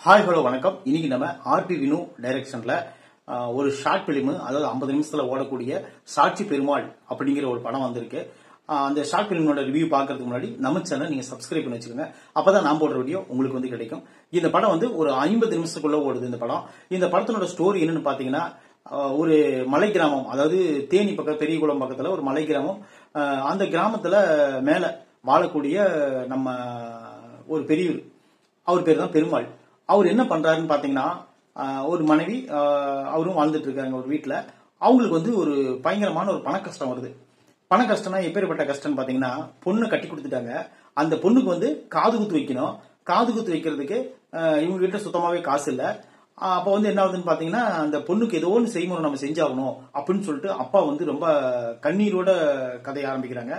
Hi hello வணக்கம். இன்னைக்கு நம்ம ஆர்பி வினு டைரக்ஷன்ல ஒரு ஷார்ட் பிலிம், அதாவது 50 நிமிஷத்துல ஓடக்கூடிய சாட்சி பெருமாள் அப்படிங்கிற ஒரு படம் வந்திருக்கு. அந்த ஷார்ட் பிலிமோட ரிவ்யூ பார்க்கறதுக்கு முன்னாடி நம்ம சேனல் நீங்க சப்ஸ்கிரைப் பண்ணி வச்சுக்கோங்க. அப்பதான் நான் போடுற வீடியோ உங்களுக்கு வந்து கிடைக்கும். இந்த படம் வந்து ஒரு 50 நிமிஷத்துக்குள்ள ஓடுது. இந்த படம், இந்த படத்தினோட ஸ்டோரி என்னன்னு பாத்தீங்கன்னா, ஒரு மலை கிராமம், அதாவது தேனி பக்கம் பெரியகுளம் பக்கத்துல ஒரு மலை கிராமம். அந்த கிராமத்துல மேல வாழக்கூடிய நம்ம ஒரு பெரியவர், அவர் பேர் தான் பெருமாள். அவர் என்ன பண்றாருன்னு பாத்தீங்கன்னா, ஒரு மனைவி, அவரும் வாழ்ந்துட்டு இருக்காங்க ஒரு வீட்டுல. அவங்களுக்கு வந்து ஒரு பயங்கரமான ஒரு பண கஷ்டம் வருது. பண கஷ்டம்னா எப்பேற்பட்ட கஷ்டம்னு பாத்தீங்கன்னா, பொண்ணு கட்டி கொடுத்துட்டாங்க. அந்த பொண்ணுக்கு வந்து காது குத்து வைக்கணும். காது குத்து வைக்கிறதுக்கு இவங்க கிட்ட சுத்தமாவே காசு இல்ல. அப்ப வந்து என்ன ஆகுதுன்னு பாத்தீங்கன்னா, அந்த பொண்ணுக்கு ஏதோ ஒன்று செய்முறை நம்ம செஞ்சாகணும் அப்படின்னு சொல்லிட்டு அப்பா வந்து ரொம்ப கண்ணீரோட கதைய ஆரம்பிக்கிறாங்க.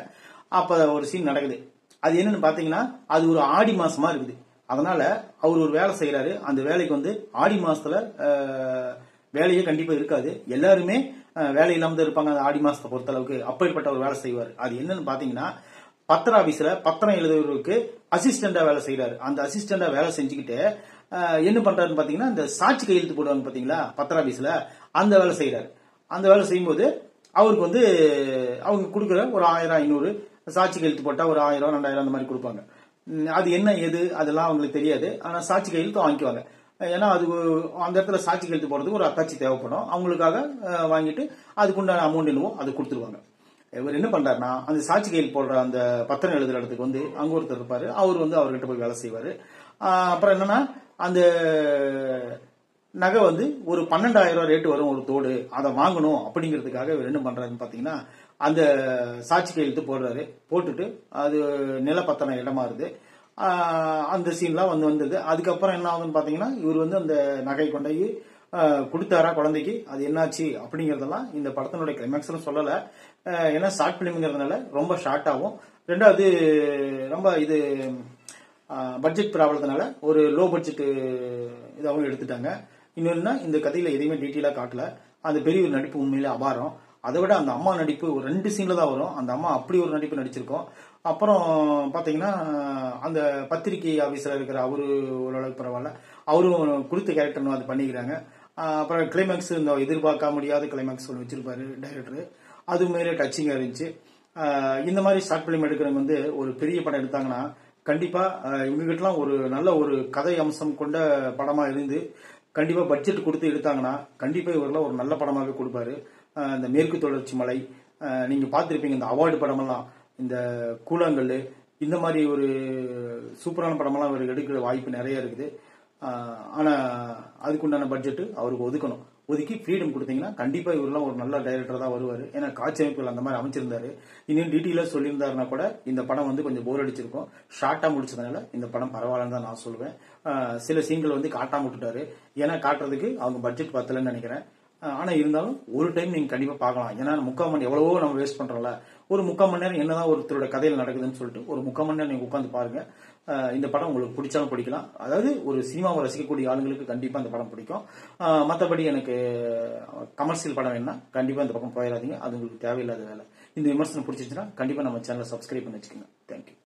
அப்ப ஒரு சீன் நடக்குது. அது என்னன்னு பாத்தீங்கன்னா, அது ஒரு ஆடி மாசமா இருக்குது. அதனால அவர் ஒரு வேலை செய்யறாரு. அந்த வேலைக்கு வந்து ஆடி மாசத்துல வேலையே கண்டிப்பா இருக்காது. எல்லாருமே வேலை இல்லாம தான் இருப்பாங்க ஆடி மாசத்தை பொறுத்த அளவுக்கு. அப்பேற்பட்ட ஒரு வேலை செய்வார். அது என்னன்னு பாத்தீங்கன்னா, பத்திர ஆபீஸ்ல பத்திரம் எழுதுறவருக்கு அசிஸ்டண்டா வேலை செய்யறாரு. அந்த அசிஸ்டண்டா வேலை செஞ்சுக்கிட்டு என்ன பண்றாருன்னு பாத்தீங்கன்னா, இந்த சாட்சி கையெழுத்து போடுவாங்க பாத்தீங்களா பத்திர ஆபீஸ்ல, அந்த வேலை செய்யறாரு. அந்த வேலை செய்யும்போது அவருக்கு வந்து அவங்க கொடுக்குற ஒரு 1000 500 சாட்சி கையெழுத்து போட்டா ஒரு 1000 2000 அந்த மாதிரி கொடுப்பாங்க. அது என்ன எது அதெல்லாம் அவங்களுக்கு தெரியாது. ஆனா சாட்சி கையெழுத்து வாங்கிக்குவாங்க. ஏன்னா அது அந்த இடத்துல சாட்சி கையெழுத்து போறதுக்கு ஒரு அத்தாட்சி தேவைப்படும். அவங்களுக்காக வாங்கிட்டு அதுக்குண்டான அமௌண்ட் என்னவோ அதை கொடுத்துருவாங்க. இவர் என்ன பண்றாருன்னா, அந்த சாட்சி கையெழுத்து போடுற அந்த பத்திரம் எழுதுற இடத்துக்கு வந்து அங்க ஒருத்தர் இருப்பாரு. அவர் வந்து அவர்கிட்ட போய் வேலை செய்வாரு. அப்புறம் என்னன்னா, அந்த நகை வந்து ஒரு 12,000 ரேட்டு வரும் ஒரு தோடு, அதை வாங்கணும் அப்படிங்கிறதுக்காக இவர் என்ன பண்றாருன்னு பாத்தீங்கன்னா, அந்த சாட்சி கையெழுத்து போடுறாரு. போட்டுட்டு அது நிலப்பத்தின இடமா இருக்கு. அந்த சீன்லாம் வந்தது. அதுக்கப்புறம் என்ன ஆகுதுன்னு பாத்தீங்கன்னா, இவர் வந்து அந்த நகை கொண்டு கொடுத்தாரா குழந்தைக்கு, அது என்னாச்சு அப்படிங்கறதெல்லாம் இந்த படத்தினுடைய கிளைமேக்ஸ் சொல்லல. ஏன்னா ஷார்ட் பிலிம்ங்கிறதுனால ரொம்ப ஷார்ட் ஆகும். ரெண்டாவது ரொம்ப இது பட்ஜெட் ப்ராப்ளத்தினால ஒரு லோ பட்ஜெட் இதாகவும் எடுத்துட்டாங்க. இன்னொன்னா, இந்த கதையில எதையுமே டீட்டெயிலா காட்டல. அந்த பெரிய ஒரு நடிப்பு உண்மையிலே அபாரம். அதை விட அந்த அம்மா நடிப்பு ஒரு 2 சீன்ல தான் வரும். அந்த அம்மா அப்படி ஒரு நடிப்பு நடிச்சிருக்கோம். அப்புறம் பாத்தீங்கன்னா, அந்த பத்திரிகை ஆபீஸ்ல இருக்கிற அவரு ஓரளவுக்கு பரவாயில்ல. அவரும் கொடுத்த கேரக்டர் அது பண்ணிக்கிறாங்க. அப்புறம் கிளைமேக்ஸ், இந்த எதிர்பார்க்க முடியாத கிளைமேக்ஸ் வச்சிருப்பாரு டைரக்டர். அது மேலே டச்சிங்கா இருந்துச்சு. இந்த மாதிரி ஷார்ட் பிலிம் எடுக்கிறவங்க வந்து ஒரு பெரிய படம் எடுத்தாங்கன்னா கண்டிப்பா இவங்க கிட்டலாம் ஒரு நல்ல ஒரு கதை அம்சம் கொண்ட படமா இருந்து கண்டிப்பா பட்ஜெட் கொடுத்து எடுத்தாங்கன்னா கண்டிப்பா இவரெல்லாம் ஒரு நல்ல படமாவே கொடுப்பாரு. இந்த மேற்கு தொடர்ச்சி மலை, நீங்க பார்த்திருப்பீங்க இந்த அவார்டு படமெல்லாம், இந்த கூழாங்கல், இந்த மாதிரி ஒரு சூப்பரான படமெல்லாம் அவருக்கு எடுக்கிற வாய்ப்பு நிறைய இருக்குது. ஆனா அதுக்குண்டான பட்ஜெட் அவருக்கு ஒதுக்கணும். ஒதுக்கி ஃப்ரீடம் கொடுத்தீங்கன்னா கண்டிப்பா இவரெல்லாம் ஒரு நல்ல டைரக்டர் தான் வருவாரு. ஏன்னா காட்சி அமைப்புகள் அந்த மாதிரி அமைச்சிருந்தாரு. இன்னும் டீட்டெயிலா சொல்லியிருந்தாருன்னா கூட இந்த படம் வந்து கொஞ்சம் போர் அடிச்சிருக்கும். ஷார்ட்டா முடிச்சதுனால இந்த படம் பரவாயில்லன்னு தான் நான் சொல்லுவேன். சில சீன்கள் வந்து காட்டாம விட்டுட்டாரு. ஏன்னா காட்டுறதுக்கு அவங்க பட்ஜெட் பத்தலன்னு நினைக்கிறேன். ஆனா இருந்தாலும் ஒரு டைம் நீங்க கண்டிப்பா பார்க்கலாம். ஏன்னா 3/4 மணி எவ்வளவோ நம்ம வேஸ்ட் பண்றோம்ல. ஒரு 3/4 மணி நேரம் என்னதான் ஒருத்தரோட கதையில நடக்குதுன்னு சொல்லிட்டு ஒரு 3/4 மணி நேரம் நீங்க உட்காந்து பாருங்க. இந்த படம் உங்களுக்கு பிடிச்சாலும் பிடிக்கலாம். அதாவது ஒரு சினிமாவை ரசிக்கக்கூடிய ஆளுங்களுக்கு கண்டிப்பா இந்த படம் பிடிக்கும். மற்றபடி எனக்கு கமர்ஷியல் படம் வேணும்னா கண்டிப்பா இந்த பக்கம் போயிடாதீங்க. அது உங்களுக்கு தேவையில்லாத வேலை. இந்த விமர்சனம் பிடிச்சிருச்சுன்னா கண்டிப்பா நம்ம சேனலை சப்ஸ்கிரைப் பண்ணி வச்சுக்கோங்க. தேங்க்யூ.